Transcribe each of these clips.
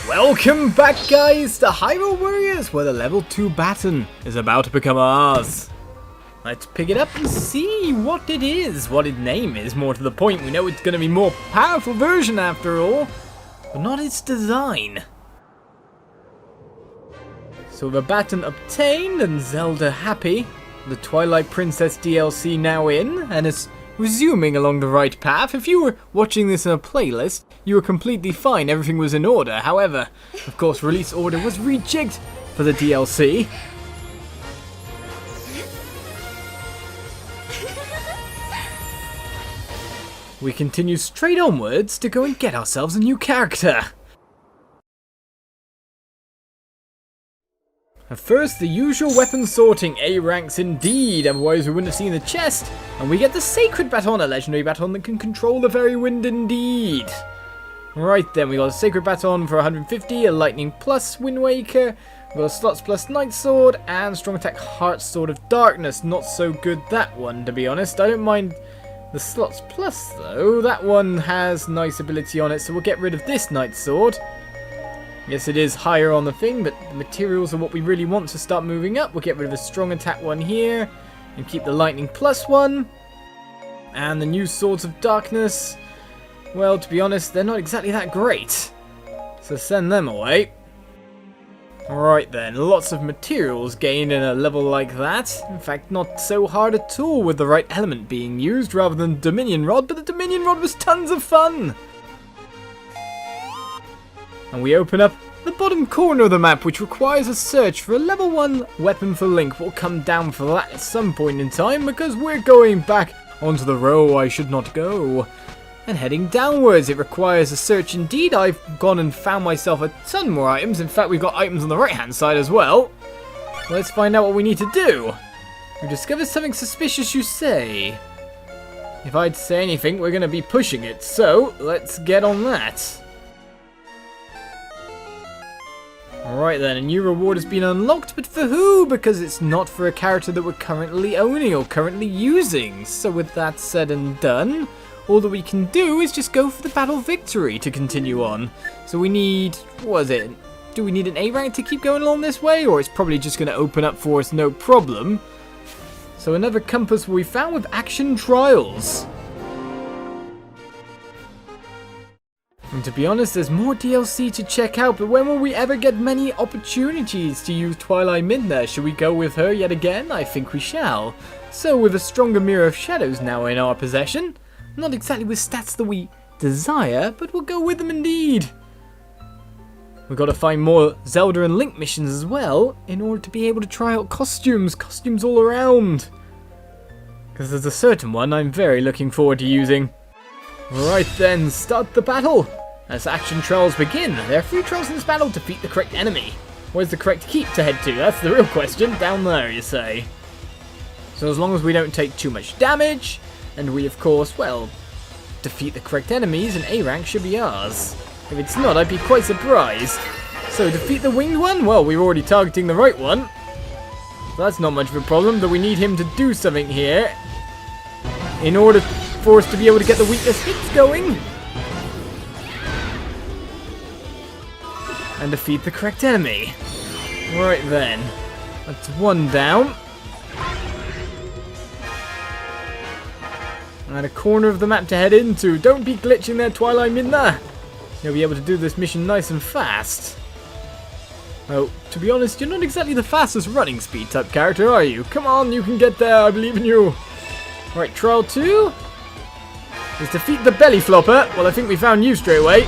Welcome back, guys, to Hyrule Warriors, where the level 2 baton is about to become ours. Let's pick it up and see what it is, what its name is. More to the point, we know it's going to be a more powerful version after all, but not its design. So with a baton obtained and Zelda happy, the Twilight Princess DLC now in, and it's resuming along the right path. If you were watching this in a playlist, you were completely fine, everything was in order. However, of course, release order was rejigged for the DLC. We continue straight onwards to go and get ourselves a new character. At first, the usual weapon sorting, A ranks indeed, otherwise we wouldn't have seen the chest. And we get the Sacred Baton, a legendary baton that can control the very wind indeed. Right then, we got a Sacred Baton for 150, a Lightning Plus Wind Waker, we got a Slots Plus Night Sword, and Strong Attack Heart Sword of Darkness. Not so good, that one, to be honest. I don't mind the Slots Plus though, that one has nice ability on it, so we'll get rid of this Night Sword. Yes, it is higher on the thing, but the materials are what we really want to start moving up. We'll get rid of the Strong Attack one here, and keep the Lightning Plus one. And the new Swords of Darkness, well, to be honest, they're not exactly that great. So send them away. Alright then, lots of materials gained in a level like that. In fact, not so hard at all with the right element being used rather than Dominion Rod, but the Dominion Rod was tons of fun! And we open up the bottom corner of the map, which requires a search for a level 1 weapon for Link. We'll come down for that at some point in time, because we're going back onto the row I should not go. And heading downwards, it requires a search indeed. I've gone and found myself a ton more items. In fact, we've got items on the right hand side as well. Let's find out what we need to do. We discovered something suspicious, you say? If I'd say anything, we're going to be pushing it, so let's get on that. Alright then, a new reward has been unlocked, but for who? Because it's not for a character that we're currently owning or currently using. So with that said and done, all that we can do is just go for the battle victory to continue on. So we need, what is it? Do we need an A rank to keep going along this way? Or it's probably just going to open up for us no problem. So another compass we found with action trials. And to be honest, there's more DLC to check out, but when will we ever get many opportunities to use Twilight Midna? Should we go with her yet again? I think we shall. So with a stronger Mirror of Shadows now in our possession, not exactly with stats that we desire, but we'll go with them indeed. We've got to find more Zelda and Link missions as well, in order to be able to try out costumes all around. Because there's a certain one I'm very looking forward to using. Right then, start the battle! As action trials begin, there are 3 trials in this battle to defeat the correct enemy. Where's the correct keep to head to? That's the real question. Down there, you say. So as long as we don't take too much damage, and we of course, well, defeat the correct enemies, an A rank should be ours. If it's not, I'd be quite surprised. So defeat the winged one? Well, we're already targeting the right one. So that's not much of a problem, but we need him to do something here in order for us to be able to get the weakness hits going. And defeat the correct enemy. Right then. That's one down. And a corner of the map to head into. Don't be glitching there, Twilight Midna. You'll be able to do this mission nice and fast. Oh, to be honest, you're not exactly the fastest running speed type character, are you? Come on, you can get there, I believe in you. Right, trial 2 is defeat the belly flopper. Well, I think we found you straight away.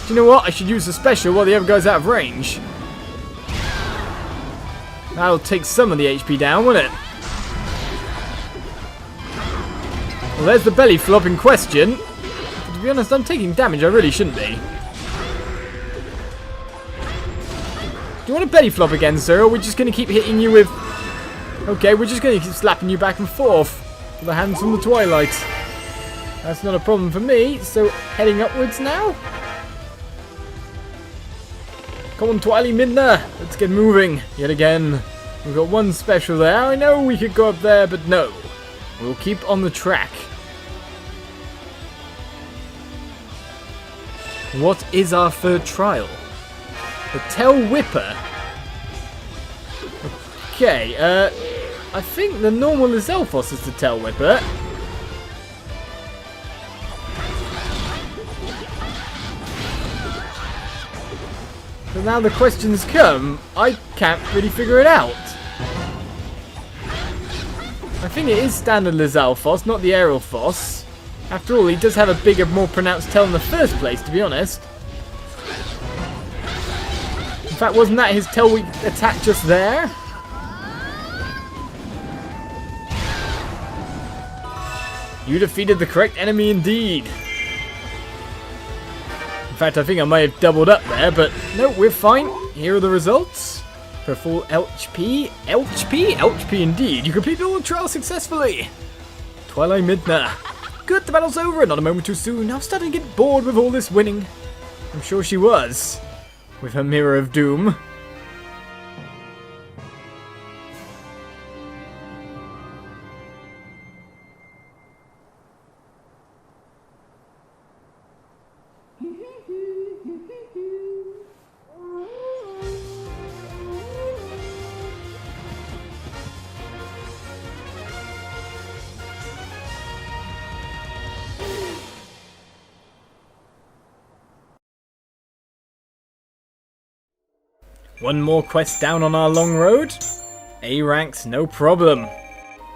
Do you know what? I should use the special while the other guy's out of range. That'll take some of the HP down, won't it? Well, there's the belly flop in question. But to be honest, I'm taking damage I really shouldn't be. Do you want a belly flop again, sir? Or are we just going to keep hitting you with... Okay, we're just going to keep slapping you back and forth with the hands from the Twilight. That's not a problem for me. So, heading upwards now? Come on, Twili Midna. Let's get moving yet again. We've got one special there. I know we could go up there, but no. We'll keep on the track. What is our third trial? The Tail Whipper. Okay, I think the normal Lizalfos is the Tail Whipper. So now the questions come, I can't really figure it out. I think it is standard Lizalfos, not the Aerilphos. After all, he does have a bigger, more pronounced tail in the first place, to be honest. In fact, wasn't that his tail weak attack just there? You defeated the correct enemy indeed. In fact, I think I might have doubled up there, but no, we're fine. Here are the results. For full HP. HP indeed. You completed all the trials successfully. Twilight Midna. Good, the battle's over. Not a moment too soon. I'm starting to get bored with all this winning. I'm sure she was. With her Mirror of Doom. One more quest down on our long road. A ranks, no problem.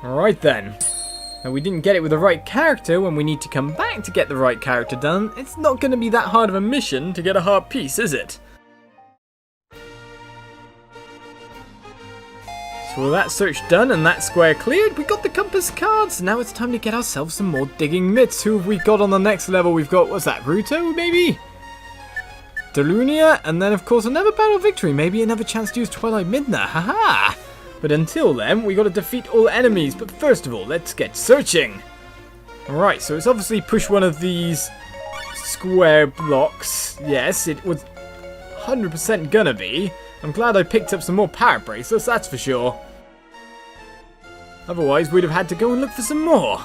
Alright then. Now we didn't get it with the right character. When we need to come back to get the right character done, it's not going to be that hard of a mission to get a heart piece, is it? So with that search done and that square cleared, we got the compass cards. Now it's time to get ourselves some more digging mitts. Who have we got on the next level? We've got, what's that, Ruto maybe? Darunia, and then of course another battle victory, maybe another chance to use Twilight Midna, haha! But until then, we gotta defeat all enemies, but first of all, let's get searching! Alright, so it's obviously push one of these square blocks, yes, it was 100% gonna be. I'm glad I picked up some more power bracelets, that's for sure. Otherwise, we'd have had to go and look for some more.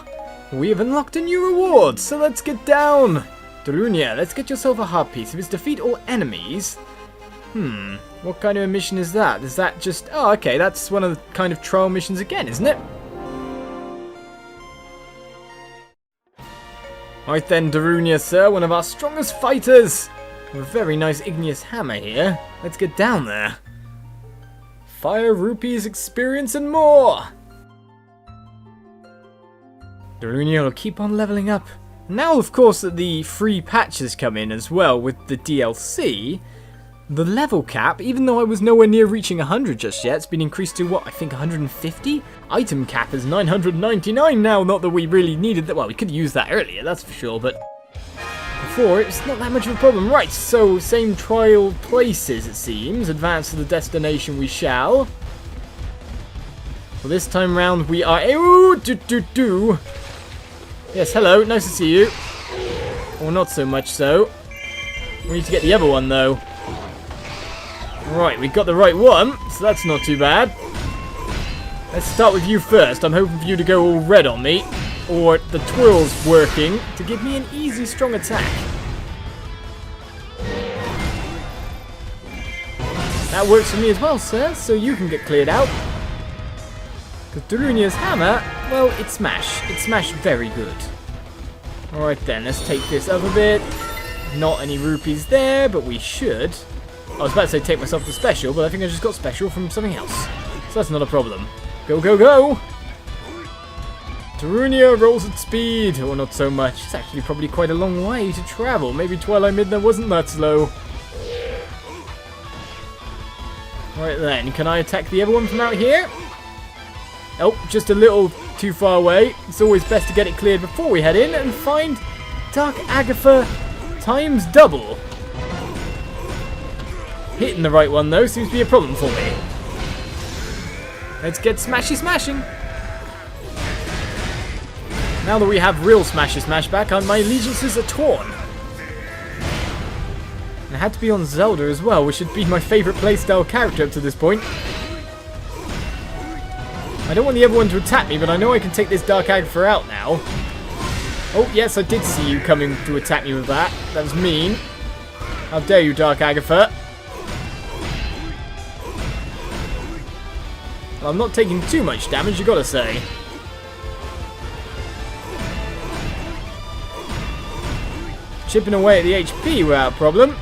We have unlocked a new reward, so let's get down! Darunia, let's get yourself a heart piece. If it's defeat all enemies... what kind of a mission is that? Is that just... Oh, okay, that's one of the kind of trial missions again, isn't it? Right then, Darunia, sir, one of our strongest fighters! With a very nice igneous hammer here. Let's get down there. Fire, rupees, experience, and more! Darunia will keep on leveling up. Now, of course, that the free patches come in as well with the DLC, the level cap, even though I was nowhere near reaching 100 just yet, it's been increased to, what, I think 150? Item cap is 999 now, not that we really needed that. Well, we could use that earlier, that's for sure, but before, it's not that much of a problem. Right, so, same trial places, it seems. Advance to the destination we shall. Well, this time round, we are... Yes, hello, nice to see you. Or not so much so. We need to get the other one, though. Right, we got the right one, so that's not too bad. Let's start with you first. I'm hoping for you to go all red on me. Or the twirl's working to give me an easy, strong attack. That works for me as well, sir, so you can get cleared out. Because Darunia's hammer, well, it smashed. It smashed very good. Alright then, let's take this other bit. Not any rupees there, but we should. I was about to say take myself to special, but I think I just got special from something else. So that's not a problem. Go, go, go! Darunia rolls at speed, or not so much. It's actually probably quite a long way to travel. Maybe Twilight Midna wasn't that slow. Alright then, can I attack the other one from out here? Oh, just a little too far away. It's always best to get it cleared before we head in and find Dark Agatha times double. Hitting the right one though seems to be a problem for me. Let's get smashy smashing. Now that we have real smashy smash back, my allegiances are torn. And it had to be on Zelda as well, which should be my favourite playstyle character up to this point. I don't want the other one to attack me, but I know I can take this Dark Agatha out now. Oh, yes, I did see you coming to attack me with that. That was mean. How dare you, Dark Agatha? Well, I'm not taking too much damage, you gotta say. Chipping away at the HP without problem.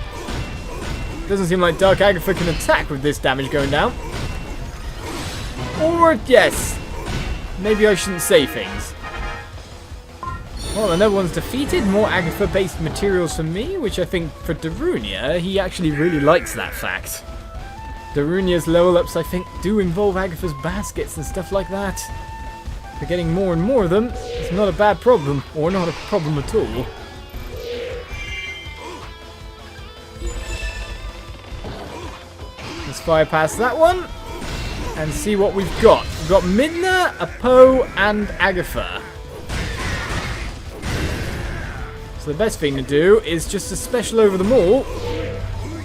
Doesn't seem like Dark Agatha can attack with this damage going down. Or, yes. Maybe I shouldn't say things. Well, another one's defeated. More Agatha-based materials for me, which I think for Darunia, he actually really likes that fact. Darunia's level ups, I think, do involve Agatha's baskets and stuff like that. We're getting more and more of them. It's not a bad problem, or not a problem at all. Let's fire past that one and see what we've got. We've got Midna, Apo, and Agatha. So the best thing to do is just to special over them all.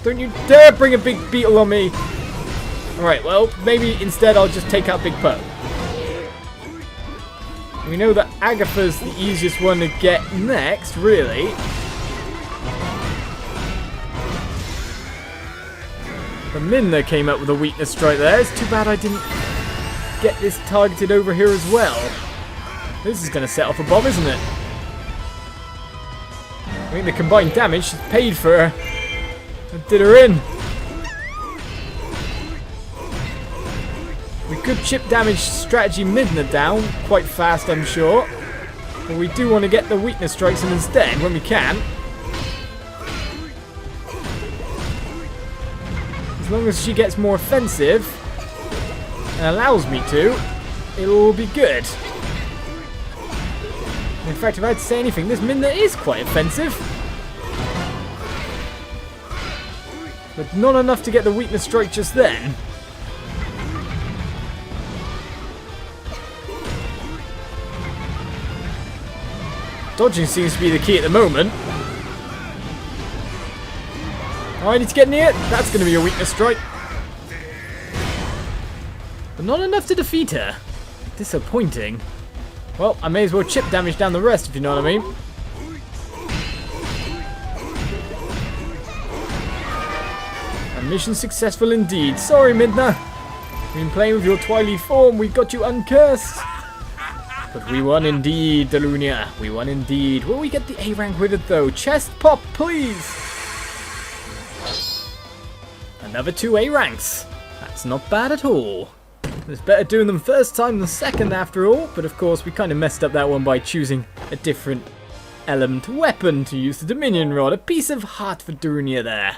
Don't you dare bring a big beetle on me. Alright, well, maybe instead I'll just take out Big Po. We know that Agatha's the easiest one to get next, really. The Midna came up with a weakness strike there. It's too bad I didn't get this targeted over here as well. This is going to set off a bomb, isn't it? I think the combined damage has paid for her. It did her in. We could chip damage strategy Midna down quite fast, I'm sure. But we do want to get the weakness strikes in instead when we can. As long as she gets more offensive and allows me to, it'll be good. In fact, if I had to say anything, this Midna is quite offensive. But not enough to get the weakness strike just then. Dodging seems to be the key at the moment. Oh, I need to get near it. That's going to be a weakness strike. But not enough to defeat her. Disappointing. Well, I may as well chip damage down the rest, if you know what I mean. And mission successful indeed. Sorry, Midna. We've been playing with your Twili form. We got you uncursed. But we won indeed, Darunia. We won indeed. Will we get the A rank with it, though? Chest pop, please. Another 2 A ranks. That's not bad at all. It's better doing them first time than second after all, but of course we kind of messed up that one by choosing a different element weapon to use the Dominion Rod. A piece of heart for Darunia there.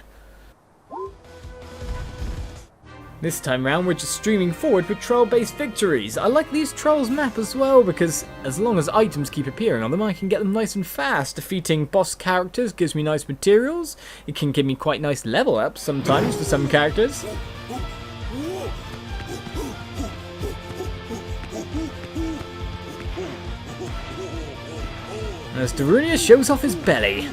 This time round we're just streaming forward with troll-based victories. I like these trolls map as well because as long as items keep appearing on them I can get them nice and fast. Defeating boss characters gives me nice materials. It can give me quite nice level ups sometimes for some characters. As Darunia shows off his belly.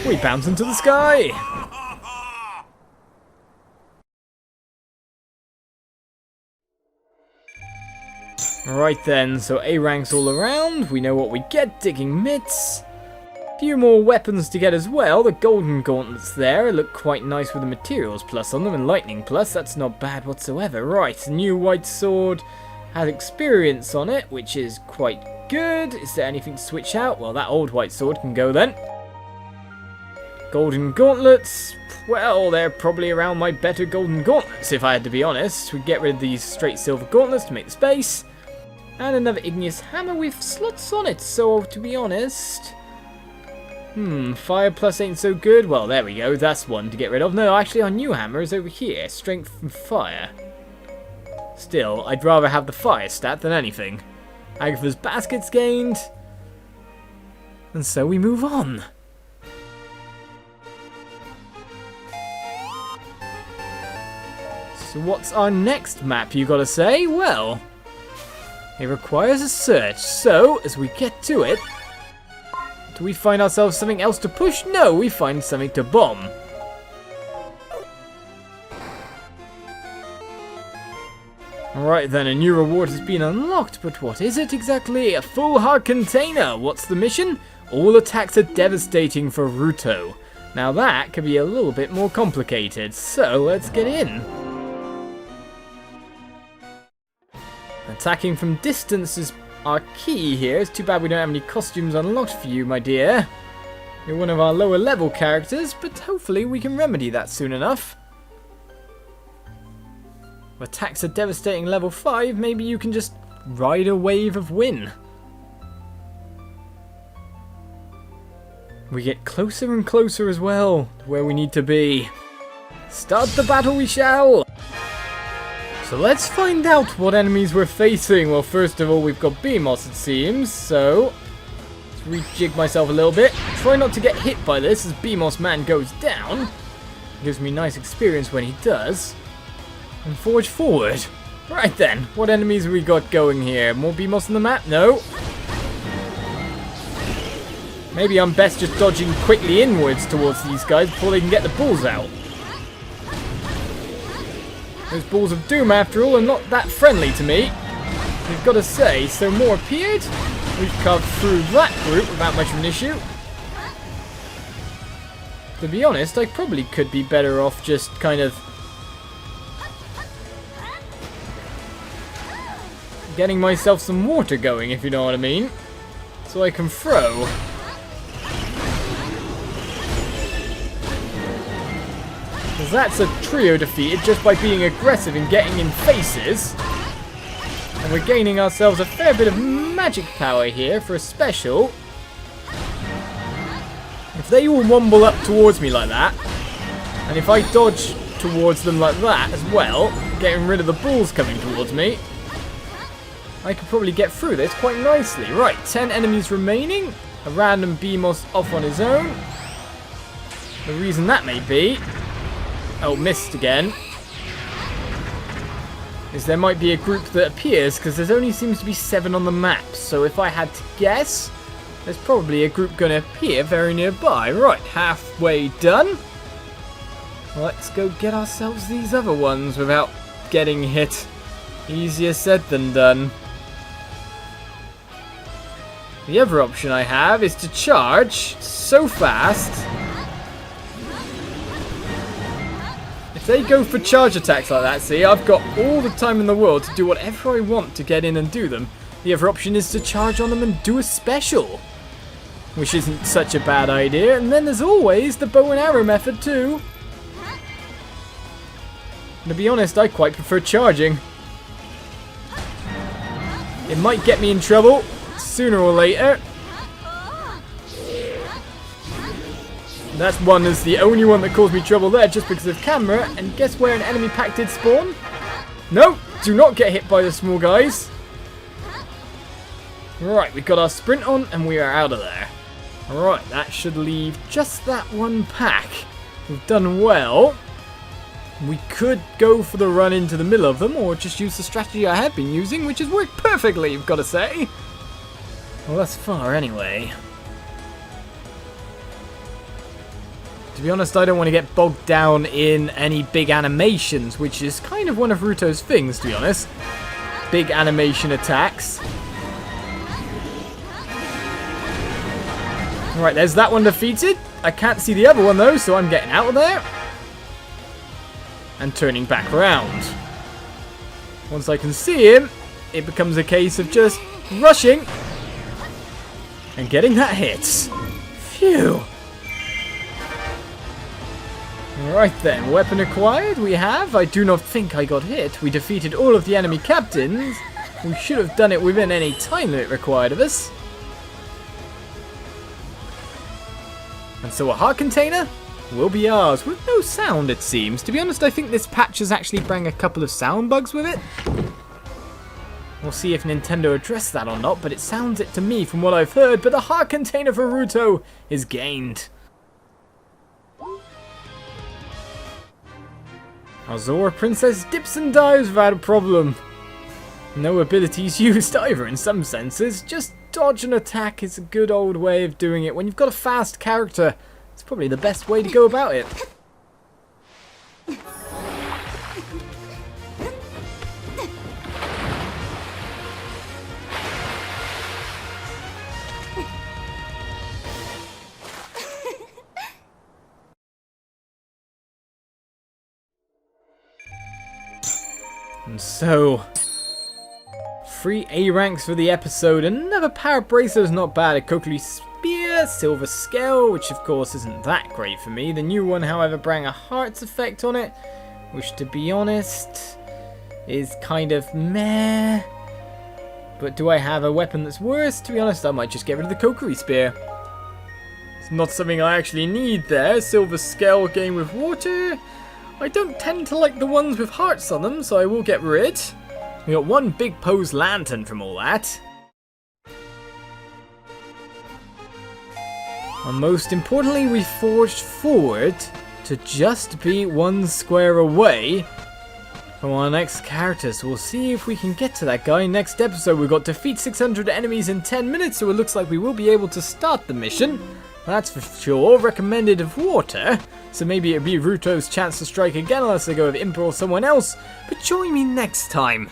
We bounce into the sky! Right then, so A ranks all around. We know what we get, digging mitts. Few more weapons to get as well. The golden gauntlets there look quite nice with the materials plus on them and lightning plus. That's not bad whatsoever. Right, new white sword has experience on it, which is quite good. Is there anything to switch out? Well, that old white sword can go then. Golden gauntlets, well, they're probably around my better golden gauntlets, if I had to be honest. We get rid of these straight silver gauntlets to make the space. And another igneous hammer with slots on it, so to be honest... fire plus ain't so good. Well, there we go, that's one to get rid of. No, actually our new hammer is over here, strength from fire. Still, I'd rather have the fire stat than anything. Agatha's basket's gained. And so we move on. So what's our next map, you gotta say? Well, it requires a search, so as we get to it, do we find ourselves something else to push? No, we find something to bomb. Alright then, a new reward has been unlocked, but what is it exactly? A full heart container! What's the mission? All attacks are devastating for Ruto. Now that could be a little bit more complicated, so let's get in. Attacking from distance is our key here. It's too bad we don't have any costumes unlocked for you, my dear. You're one of our lower level characters, but hopefully we can remedy that soon enough. Attacks are devastating level 5, maybe you can just ride a wave of win. We get closer and closer as well, to where we need to be. Start the battle we shall! So let's find out what enemies we're facing. Well, first of all, we've got Beamos, it seems, so let's rejig myself a little bit. Try not to get hit by this as Beamos man goes down. Gives me nice experience when he does. And forge forward. Right then, what enemies have we got going here? More Beamos on the map? No. Maybe I'm best just dodging quickly inwards towards these guys before they can get the balls out. Those balls of doom, after all, are not that friendly to me. We've got to say, so more appeared. We've carved through that group without much of an issue. To be honest, I probably could be better off just kind of getting myself some water going, if you know what I mean. So I can throw. Because that's a trio defeated just by being aggressive and getting in faces. And we're gaining ourselves a fair bit of magic power here for a special. If they all womble up towards me like that, and if I dodge towards them like that as well, getting rid of the balls coming towards me, I could probably get through this quite nicely. Right, 10 enemies remaining. A random Beamos off on his own. The reason that may be... oh, missed again. Is there might be a group that appears, because there only seems to be 7 on the map. So if I had to guess, there's probably a group going to appear very nearby. Right, halfway done. Let's go get ourselves these other ones without getting hit. Easier said than done. The other option I have is to charge so fast. If they go for charge attacks like that, see, I've got all the time in the world to do whatever I want to get in and do them. The other option is to charge on them and do a special, which isn't such a bad idea. And then there's always the bow and arrow method too. To be honest, I quite prefer charging. It might get me in trouble sooner or later. That's one is the only one that caused me trouble there just because of camera. And guess where an enemy pack did spawn? No, do not get hit by the small guys. Right, we got our sprint on and we are out of there. Alright, that should leave just that one pack. We've done well. We could go for the run into the middle of them, or just use the strategy I have been using, which has worked perfectly, you've got to say. Well, thus far, anyway. To be honest, I don't want to get bogged down in any big animations, which is kind of one of Ruto's things, to be honest. Big animation attacks. Alright, there's that one defeated. I can't see the other one, though, so I'm getting out of there. And turning back around. Once I can see him, it becomes a case of just rushing and getting that hit. Phew. Right then, weapon acquired we have. I do not think I got hit. We defeated all of the enemy captains. We should have done it within any time limit required of us. And so a heart container will be ours, with no sound it seems. To be honest, I think this patch has actually brought a couple of sound bugs with it. We'll see if Nintendo addressed that or not, but it sounds it to me from what I've heard. But the heart container for Ruto is gained. Our Zora Princess dips and dives without a problem. No abilities used either in some senses. Just dodge and attack is a good old way of doing it. When you've got a fast character, it's probably the best way to go about it. And so, 3 A ranks for the episode. Another power bracelet is not bad. A Kokiri Spear, Silver Scale, which of course isn't that great for me. The new one, however, bring a Hearts effect on it, which to be honest is kind of meh. But do I have a weapon that's worse? To be honest, I might just get rid of the Kokiri Spear. It's not something I actually need there. Silver Scale game with water. I don't tend to like the ones with hearts on them, so I will get rid. We got one big pose lantern from all that. And most importantly, we forged forward to just be 1 square away from our next character. So we'll see if we can get to that guy next episode. We've got defeat 600 enemies in 10 minutes, so it looks like we will be able to start the mission. That's for sure. Recommended of water. So maybe it'll be Ruto's chance to strike again unless they go with Impa or someone else. But join me next time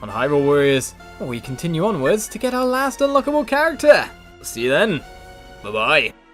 on Hyrule Warriors, where we continue onwards to get our last unlockable character. See you then. Bye-bye.